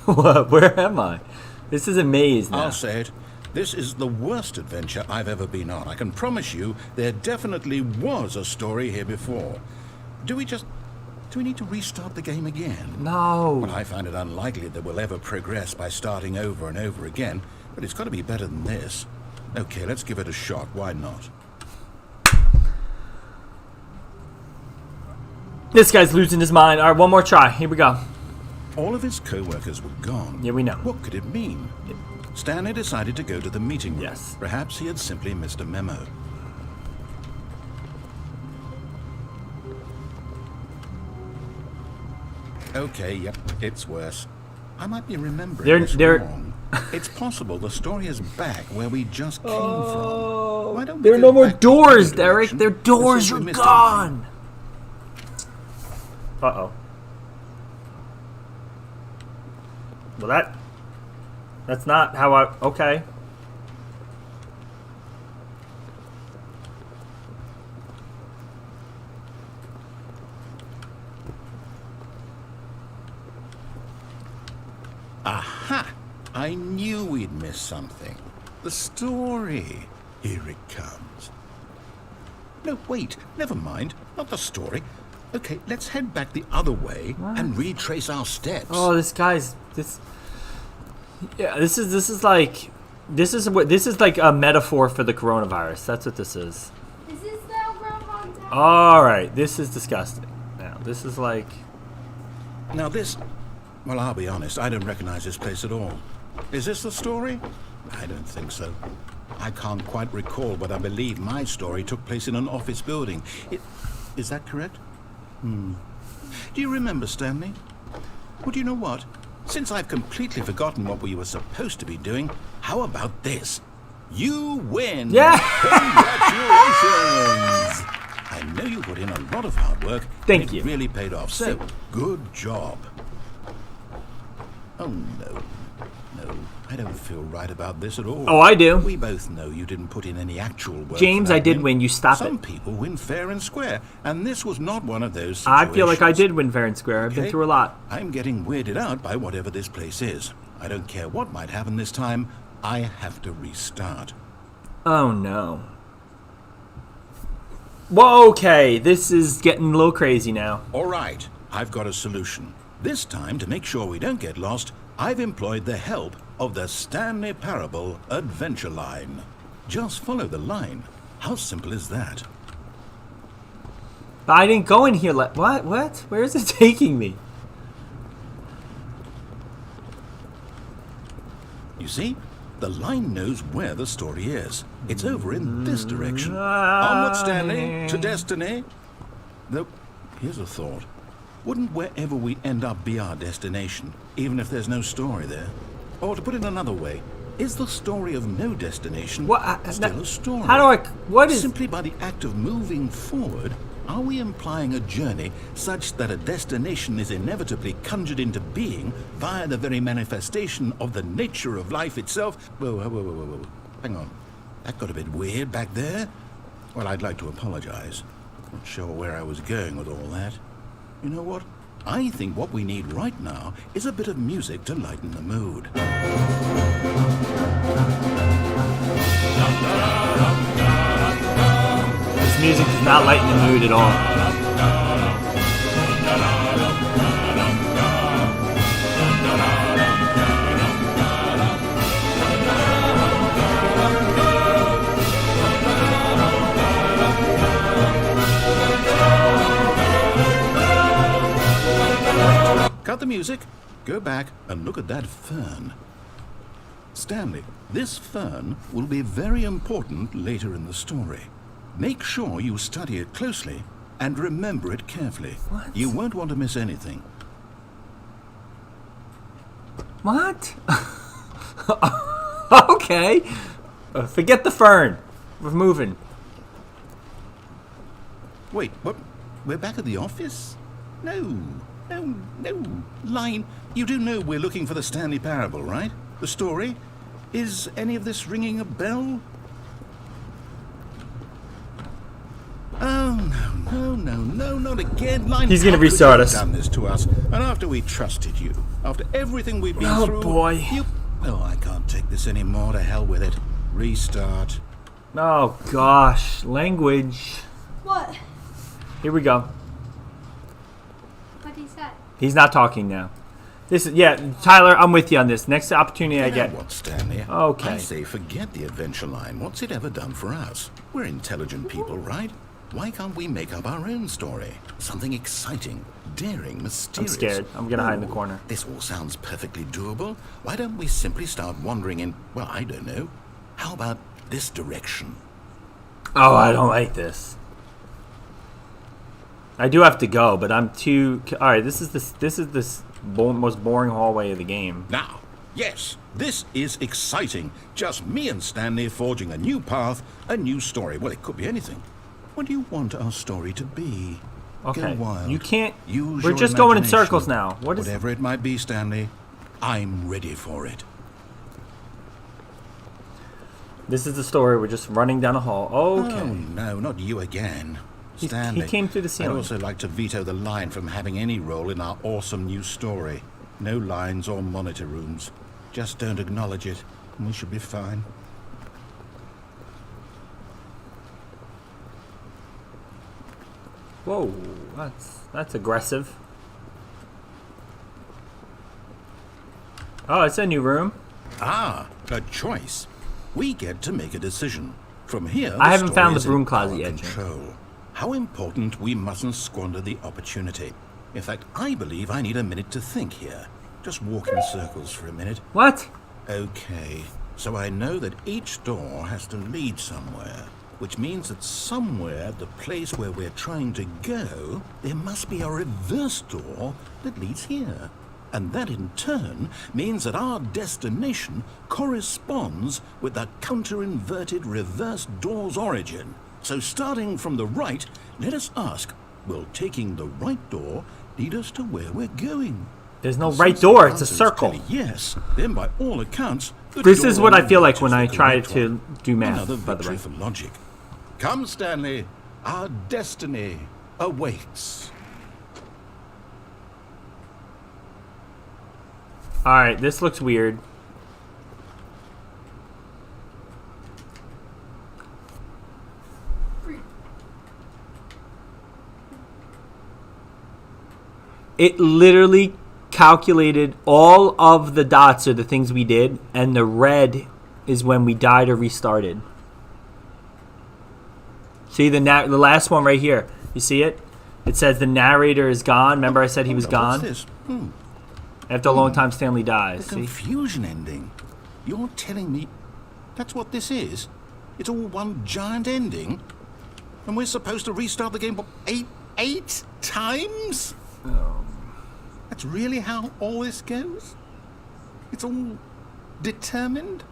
What? Where am I? This is a maze now. I'll say it. This is the worst adventure I've ever been on. I can promise you there definitely was a story here before. Do we need to restart the game again? No. Well, I find it unlikely that we'll ever progress by starting over and over again, but it's got to be better than this. Okay, let's give it a shot. Why not? This guy's losing his mind. Alright, one more try. Here we go. All of his co-workers were gone. Yeah, we know. What could it mean? Stanley decided to go to the meeting room. Yes. Perhaps he had simply missed a memo. Okay, yep, it's worse. I might be remembering this They're- wrong. It's possible the story is back where we just came Oh, from. Why don't we there are go no more back the doors, other Derek. direction? Their Let's doors see if are we missed gone. Uh-oh. Well, that's not how I... Okay. Aha! I knew we'd miss something. The story. Here it comes. No, wait. Never mind. Not the story. Okay, let's head back the other way and retrace our steps. Oh, this guy's... Yeah, this is like... This is like a metaphor for the coronavirus. That's what this is. Is this now Groundhog Day? Alright, this is disgusting. Now, this is like... Now this... Well, I'll be honest. I don't recognize this place at all. Is this the story? I don't think so. I can't quite recall, but I believe my story took place in an office building. Is that correct? Do you remember, Stanley? Well, do you know what? Since I've completely forgotten what we were supposed to be doing, how about this? You win! Yeah! Congratulations! I know you put in a lot of hard work. Thank and you. It really paid off. So, good job. Oh, no. No, I don't feel right about this at all. Oh, I do. We both know you didn't put in any actual work. James, for that I did win. You stop Some it. people win fair and square, and this was not one of those I situations. feel like I did win fair and square. I've been Okay? through a lot. I'm getting weirded out by whatever this place is. I don't care what might happen this time. I have to restart. Oh, no. Well, okay. This is getting a little crazy now. All right, I've got a solution. This time, to make sure we don't get lost, I've employed the help of the Stanley Parable Adventure Line. Just follow the line. How simple is that? But I didn't go in here. What? What? Where is it taking me? You see, the line knows where the story is. It's over in this direction. Onward, Stanley, to destiny. Though, here's a thought. Wouldn't wherever we end up be our destination, even if there's no story there? Or to put it another way, is the story of no destination What? still a story? How do I... What is... Simply by the act of moving forward, are we implying a journey such that a destination is inevitably conjured into being via the very manifestation of the nature of life itself? Whoa. Hang on. That got a bit weird back there. Well, I'd like to apologize. Not sure where I was going with all that. You know what? I think what we need right now is a bit of music to lighten the mood. This music does not lighten the mood at all. Cut the music, go back and look at that fern. Stanley, this fern will be very important later in the story. Make sure you study it closely and remember it carefully. What? You won't want to miss anything. What? Okay. Forget the fern. We're moving. Wait, what? We're back at the office? No. Line, you do know we're looking for the Stanley Parable, right? The story? Is any of this ringing a bell? Oh, no, not again. Line, He's gonna how could restart you us. have done this to us, and after we trusted you, after everything we've been Oh, through, boy. you... Oh, I can't take this anymore. To hell with it. Restart. Oh, gosh. Language. What? Here we go. What'd he say? He's not talking now. This is... Yeah, Tyler, I'm with you on this. Next opportunity I You know get... what, Stanley? Okay. I say forget the adventure line. What's it ever done for us? We're intelligent people, right? Why can't we make up our own story? Something exciting, daring, mysterious. I'm scared. I'm gonna hide in the Ooh, corner. This all sounds perfectly doable. Why don't we simply start wandering in, well, I don't know. How about this direction? Oh, I don't like this. I do have to go, but I'm too. All right, this is the most boring hallway of the game. Now, yes, this is exciting. Just me and Stanley forging a new path, a new story. Well, it could be anything. What do you want our story to be? Okay, Go wild. you can't. Use We're your just going in imagination. circles now. What is? Whatever it might be, Stanley, I'm ready for it. This is the story. We're just running down a hall. Okay. Oh, no, not you again. He Stanley, came through the ceiling. I'd also like to veto the line from having any role in our awesome new story. No lines or monitor rooms. Just don't acknowledge it, and we should be fine. Whoa, that's aggressive. Oh, it's a new room. Ah, a choice. We get to make a decision. From here, I haven't story found the is in broom closet our yet, Jim. control. How important we mustn't squander the opportunity. In fact, I believe I need a minute to think here. Just walk in circles for a minute. What? Okay, so I know that each door has to lead somewhere, which means that somewhere, the place where we're trying to go, there must be a reverse door that leads here. And that in turn means that our destination corresponds with the counter-inverted reverse door's origin. So starting from the right, let us ask, will taking the right door lead us to where we're going? There's no And right since the door. It's a answer is circle. clearly yes, then by all accounts, the This door is what on I the feel right like when is I the try correct to one. do math, Another by the victory way. for logic. Come, Stanley. Our destiny awaits. Alright, this looks weird. It literally calculated all of the dots are the things we did, and the red is when we died or restarted. See the last one right here. You see it? It says the narrator is gone. Remember I said he was Hold on, gone? what's this? After a long time, Stanley The dies. See? confusion ending. You're telling me that's what this is? It's all one giant ending? And we're supposed to restart the game eight times? That's really how all this goes? It's all determined?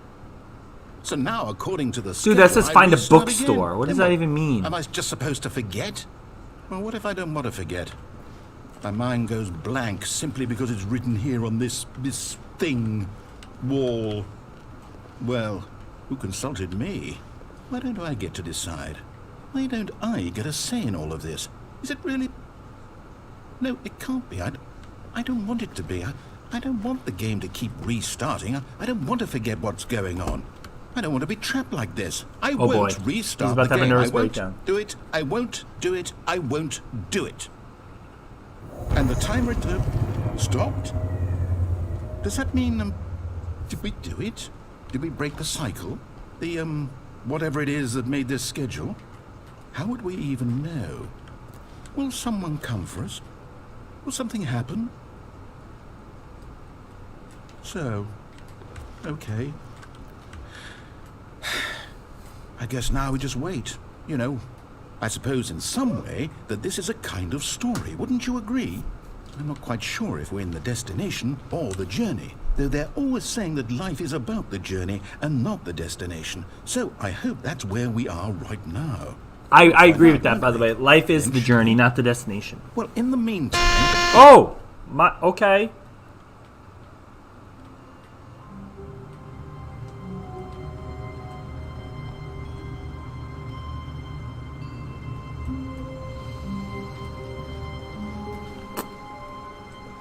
So now, according to the schedule, Dude, that says I find a restart bookstore. again. What does Then that even mean? Am I just supposed to forget? Well, what if I don't want to forget? My mind goes blank simply because it's written here on this thing, wall. Well, who consulted me? Why don't I get to decide? Why don't I get a say in all of this? Is it really? No, it can't be. I don't want it to be. I don't want the game to keep restarting. I don't want to forget what's going on. I don't want to be trapped like this. I Oh, won't boy. restart He's about the to have a game. nervous I won't breakdown. do it. I won't do it. I won't do it. And the timer stopped? Does that mean, did we do it? Did we break the cycle? The, whatever it is that made this schedule? How would we even know? Will someone come for us? Will something happen? So, okay. I guess now we just wait. You know, I suppose in some way that this is a kind of story. Wouldn't you agree? I'm not quite sure if we're in the destination or the journey, though they're always saying that life is about the journey and not the destination. So I hope that's where we are right now. I agree with that, by the way. Life is the journey, not the destination. Well, in the meantime... Oh! Okay.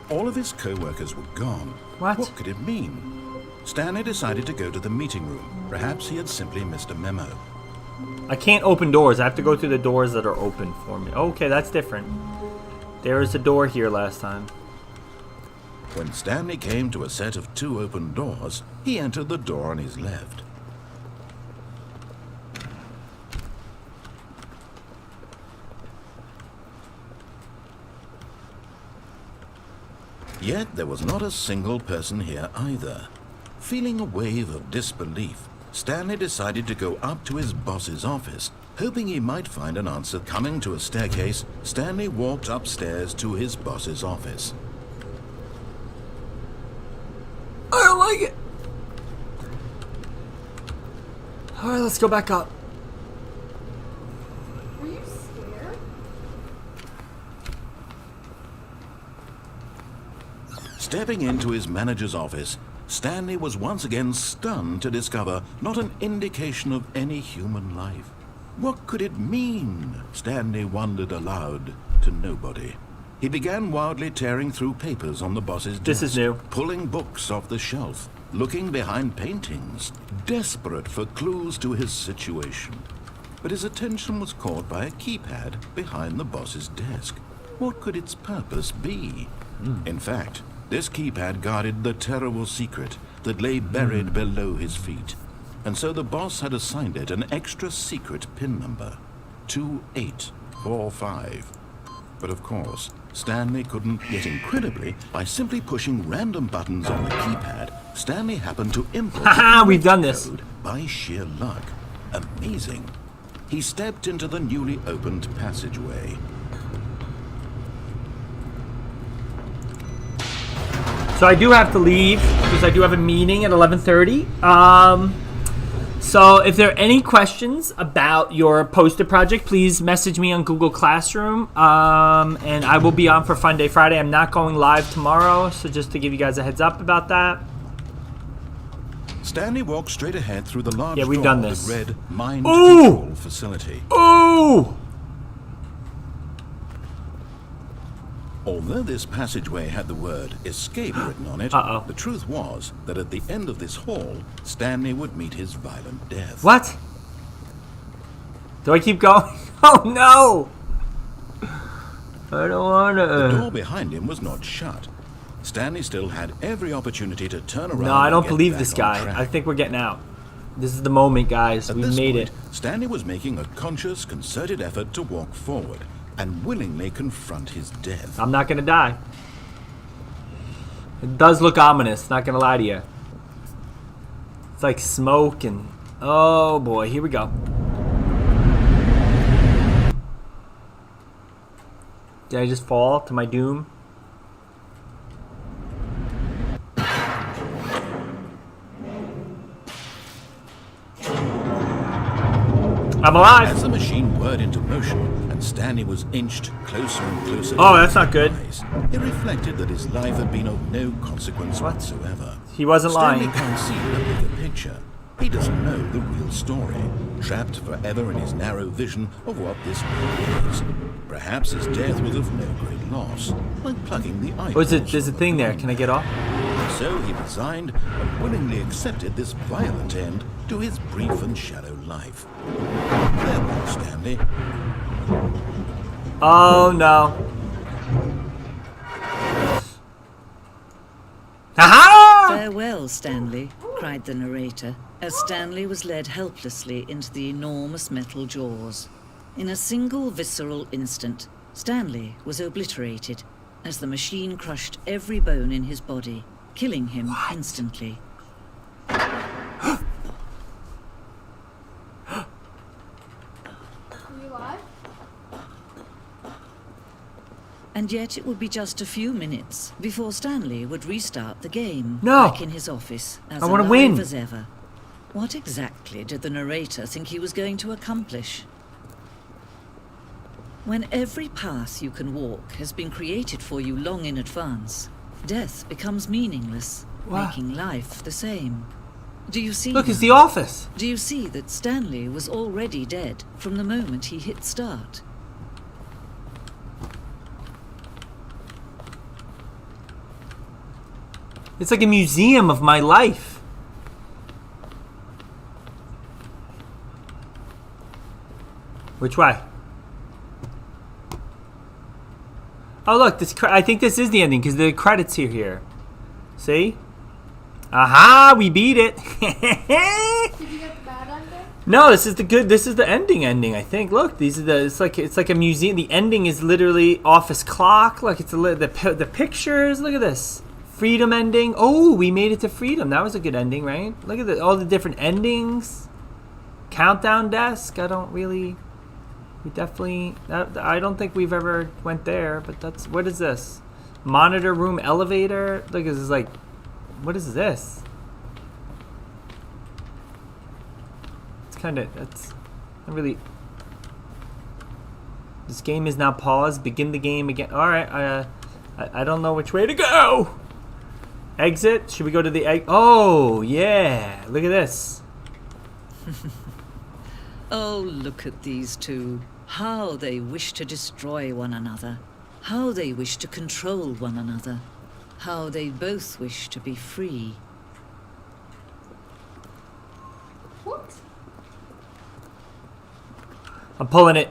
All of his co-workers were gone. What? What could it mean? Stanley decided to go to the meeting room. Perhaps he had simply missed a memo. I can't open doors. I have to go through the doors that are open for me. Okay, that's different. There was a door here last time. When Stanley came to a set of 2 open doors, he entered the door on his left. Yet there was not a single person here either. Feeling a wave of disbelief, Stanley decided to go up to his boss's office. Hoping he might find an answer coming to a staircase, Stanley walked upstairs to his boss's office. I don't like it. Alright, let's go back up. Were you scared? Stepping into his manager's office, Stanley was once again stunned to discover not an indication of any human life. What could it mean? Stanley wondered aloud to nobody. He began wildly tearing through papers on the boss's desk. This is new. Pulling books off the shelf, looking behind paintings, desperate for clues to his situation. But his attention was caught by a keypad behind the boss's desk. What could its purpose be? In fact, this keypad guarded the terrible secret that lay buried below his feet. And so the boss had assigned it an extra secret PIN number, 2845. But of course, Stanley couldn't, yet incredibly, by simply pushing random buttons on the keypad, Stanley happened to input Haha, we've done this. code by sheer luck. Amazing. He stepped into the newly opened passageway. So I do have to leave because I do have a meeting at 11:30. So if there are any questions about your poster project, please message me on Google Classroom. And I will be on for Fun Day Friday. I'm not going live tomorrow, so just to give you guys a heads up about that. Stanley walked straight ahead through the large Yeah, we've door done this. that read Mind Ooh! Control Facility. Ooh! Although this passageway had the word escape written on it, Uh-oh. the truth was that at the end of this hall, Stanley would meet his violent death. What? Do I keep going? Oh no! I don't wanna. The door behind him was not shut. Stanley still had every opportunity to turn around. No, I and don't get believe back this on guy. track. I think we're getting out. This is the moment, guys. At We this made point, it. Stanley was making a conscious, concerted effort to walk forward and willingly confront his death. I'm not gonna die. It does look ominous, not gonna lie to you. It's like smoke and... Oh boy, here we go. Did I just fall to my doom? I'm alive! As the machine whirred into motion and Stanley was inched closer and closer. Oh, to that's not good. his eyes, it reflected that his life had been of no consequence whatsoever. He wasn't Stanley lying. can't see the bigger picture. He doesn't know the real story, trapped forever in his narrow vision of what this world is. Perhaps his death was of no great loss, like plugging the eye. Oh, there's a thing there. Can I get off? So he resigned and willingly accepted this violent end to his brief and shallow life. Farewell, Stanley. Oh no. Aha! Farewell, Stanley, cried the narrator, as Stanley was led helplessly into the enormous metal jaws. In a single visceral instant, Stanley was obliterated as the machine crushed every bone in his body, killing him instantly. Are you alive? And yet it would be just a few minutes before Stanley would restart the game No. back in his office as I wanna alive win. as ever. What exactly did the narrator think he was going to accomplish? When every path you can walk has been created for you long in advance, death becomes meaningless, What? making life the same. Do you see? Look, it's now? the office. Do you see that Stanley was already dead from the moment he hit start? It's like a museum of my life. Which way? Oh look, I think this is the ending because the credits are here. See? Aha! We beat it. Did you get the bad ending? No, this is the good. This is the ending. I think. Look, these are the. It's like a museum. The ending is literally office clock. Look, it's the pictures. Look at this. freedom ending. Oh, we made it to freedom. That was a good ending, right? Look at all the different endings. Countdown desk. I don't really. We definitely. I don't think we've ever went there. But that's. What is this? Monitor room elevator. Look, this is like. What is this? It's kind of. That's. Not really. This game is now paused. Begin the game again. All right. I don't know which way to go. Exit. Should we go to the egg? Oh yeah. Look at this. Oh, look at these two. How they wish to destroy one another. How they wish to control one another. How they both wish to be free. What? I'm pulling it.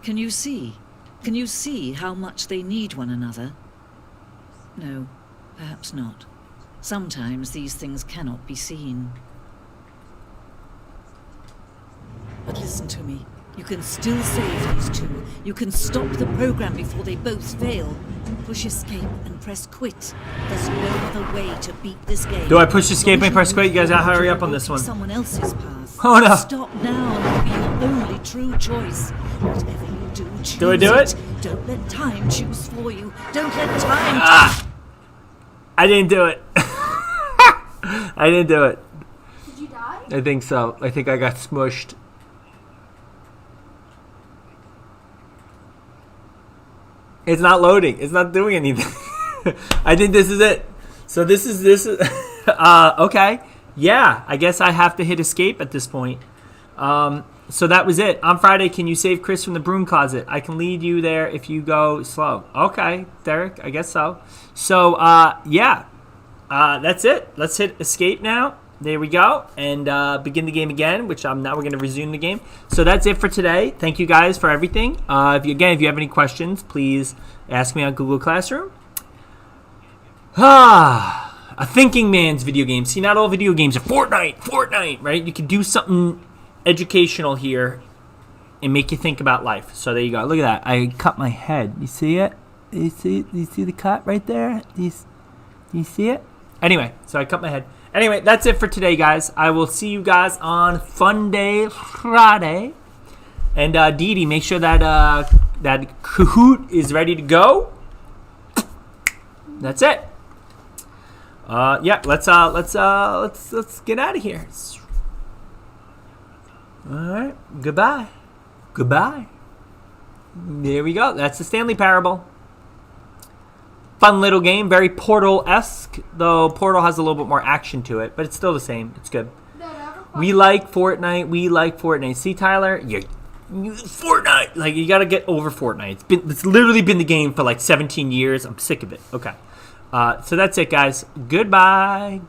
Can you see? Can you see how much they need one another? No, perhaps not. Sometimes these things cannot be seen. But listen to me. You can still save these two. You can stop the program before they both fail. Push escape and press quit. There's no other way to beat this game. Do I push escape and press quit? You guys gotta hurry up on this one. Someone else's path. Oh no. Stop now and it'll be your only true choice. Whatever you do, choose Do I do it? Don't let time choose for you. Don't let time. I didn't do it. I didn't do it. Did you die? I think so. I think I got smushed. It's not loading. It's not doing anything. I think this is it. So this is okay. Yeah, I guess I have to hit escape at this point. So that was it. On Friday, can you save Chris from the broom closet? I can lead you there if you go slow. Okay, Derek, I guess so. So, yeah. That's it. Let's hit escape now. There we go. And begin the game again, which now we're going to resume the game. So that's it for today. Thank you guys for everything. If you have any questions, please ask me on Google Classroom. A thinking man's video game. See, not all video games are Fortnite, right? You can do something educational here and make you think about life. So there you go. Look at that. I cut my head. You see it? You see the cut right there? Do you see it? Anyway, so I cut my head. Anyway, that's it for today, guys. I will see you guys on Fun Day Friday. And Dee Dee, make sure that that Kahoot is ready to go. That's it. Yeah, let's get out of here. All right, goodbye. There we go. That's the Stanley Parable. Fun little game, very Portal-esque, though Portal has a little bit more action to it, but it's still the same. It's good. We like Fortnite. See, Tyler, Fortnite. Like, you gotta get over Fortnite. It's literally been the game for like 17 years. I'm sick of it. Okay. So that's it, guys. Goodbye.